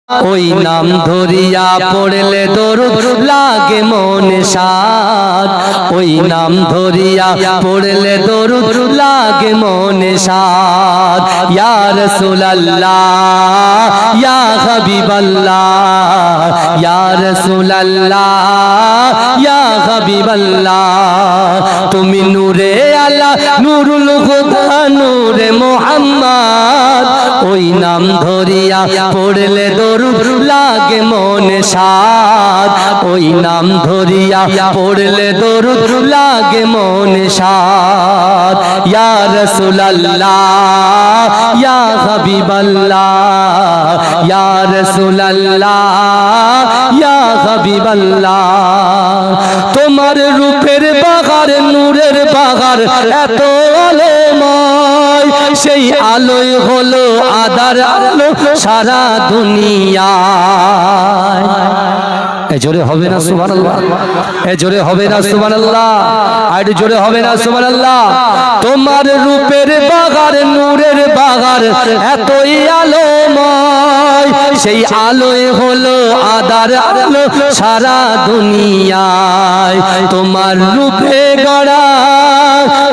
ওই নাম ধরিয়া পড়লে দরুদ লাগে মনে সাদ। ওই নাম ধরিয়া পড়লে দরুদ লাগে মনে সাদ। ইয়া রাসূলুল্লাহ ইয়া হাবিবাল্লাহ ইয়া রাসূলুল্লাহ ইয়া হাবিবাল্লাহ। তুমি নূরে আলা নূরুল হুদা নূরে মুহাম্মদ। ওই নাম ধরিয়া পড়লে দরুদ লাগে মনে সাদ। ওই নাম ধরিয়া পড়লে দরুদ লাগে মনে সাদ। ইয়া রাসূলুল্লাহ ইয়া হাবিবাল্লাহ ইয়া রাসূলুল্লাহ ইয়া হাবিবাল্লাহ। তোমার রূপের বাগার নূরের বাগার এত আলোময়, সেই আলোয় হলো আদার আলো সারা দুনিয়ায়। এ জোরে হবে না সুবহানাল্লাহ? এ জোরে হবে না সুবহানাল্লাহ? আর জোরে হবে না সুবহানাল্লাহ? তোমার রূপের বাগার নূরের বাগার এতই আলোময়, সেই আলোয় হলো আদার আলো সারা দুনিয়ায়। তোমার রূপে গড়া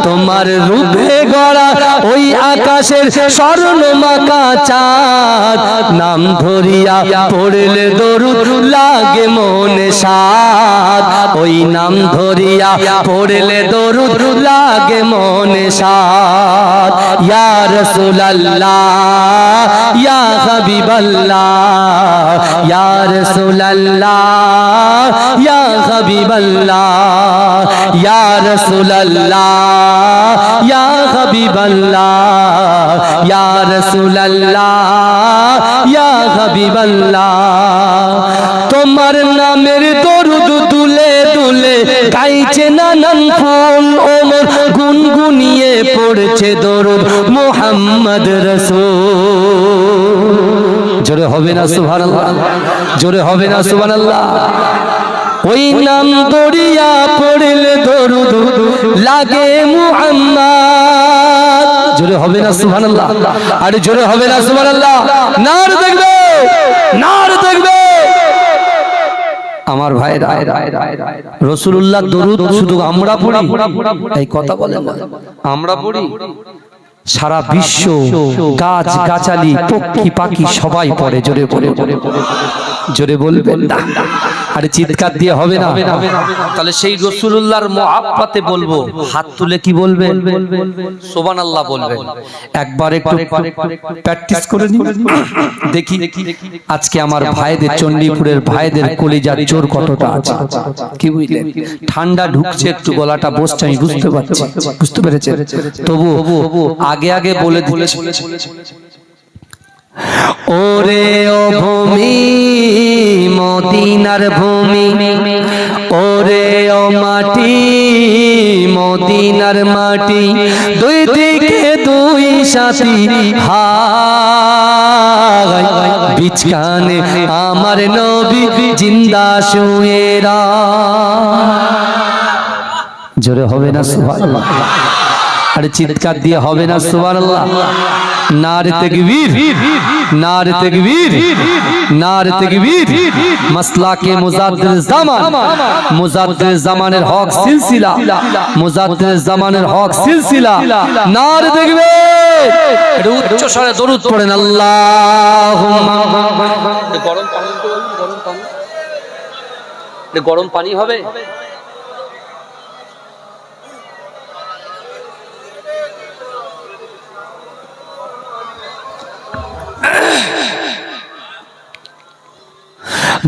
তোমার রূপে গড়া ওই আকাশের স্বর্ণমাকা চাঁদ। নাম ধরিয়া পড়লে দরুদ লাগে মনে সাদ। ওই নাম ধরিয়া পড়লে দরুদ লাগে মনে সাদ। ইয়া রাসূলুল্লাহ ইয়া হাবিবাল্লাহ ইয়া রাসূলুল্লাহ ইয়া হাবিবাল্লাহ ইয়া রাসূলুল্লাহ ইয়া হাবিবাল্লাহ ইয়া রাসূলুল্লাহ ইয়া হাবিবাল্লাহ। তোমার নামের দরুদ দুলে দুলে গাইছে নানান ফুল, ওমর গুনগুনিয়ে পড়ছে দরুদ মুহাম্মদ রাসূল। জোরে হবে না সুবহানাল্লাহ? জোরে হবে না সুবহানাল্লাহ? ওই নাম ধরিয়া পড়লে দরুদ লাগে মুহাম্মদ। জোরে হবে না সুবহানাল্লাহ? আরে জোরে হবে না সুবহানাল্লাহ? নারে দেখবে নারে দেখবে আমার ভাইরা। রাসূলুল্লাহ দরুদ শুধু আমরা পড়ি এই কথা বলেন না, আমরা পড়ি সারা বিশ্ব গাছ গাছালি পক্ষী পাখি সবাই পড়ে। জোরে বলে জোরে বলবেন না? আরে চিৎকার দিয়ে হবে না? তাহলে সেই রাসূলুল্লাহর মুহাব্বতে বলবো, হাত তুলে কি বলবেন? সুবহানাল্লাহ বলবেন। একবার একটু প্র্যাকটিস করে নিন দেখি আজকে আমার ভাইদের, চণ্ডীপুরের ভাইদের কলিজার জোর কতটা আছে। কি বুঝলেন? ঠান্ডা ঢুকছে, একটু গলাটা বসছে, আমি বুঝতে পারছি, বুঝতে পেরেছেন? তবু আগে আগে বলে দিচ্ছি, ওরে ও ভূমি মদিনার ভূমি, ওরে ও মাটি মদিনার মাটি, দুই দিকে দুই সাথী হায়, বিচকানে আমার নবী জিন্দা শুয়ে রায়। জোরে হবে না সুবহানাল্লাহ? আরে চিৎকার দিয়ে হবে না সুবহানাল্লাহ? নারে তাকবীর নারে তাকবীর নারে তাকবীর। মাসলাকে মুজাদ্দিদ জামান, মুজাদ্দিদ জামানের হক সিলসিলা, মুজাদ্দিদ জামানের হক সিলসিলা। নারে তাকবীর। একটু উচ্চ স্বরে দরুদ পড়েন আল্লাহুম্মা। গরম পানি, গরম পানি, গরম পানি হবে।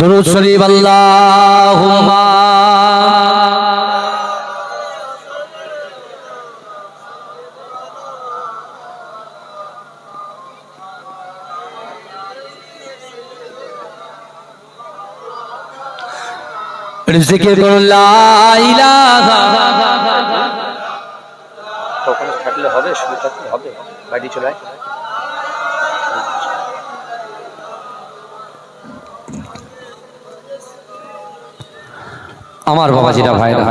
দরুদ শরীফ আল্লাহুম্মা জিকির করো লা ইলাহা। ওখানে থাকলে হবে, শুনে থাকলে হবে, বাড়ি চলে আয়। আমার বাবাজিরা ভাইরা,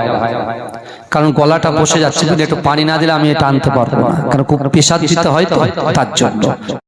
কারণ গলাটা বসে যাচ্ছে, যদি একটু পানি না দিলে আমি এটা আনতে পারবো না, কারণ খুব পেশাদ দিতে হয় তো, তার জন্য।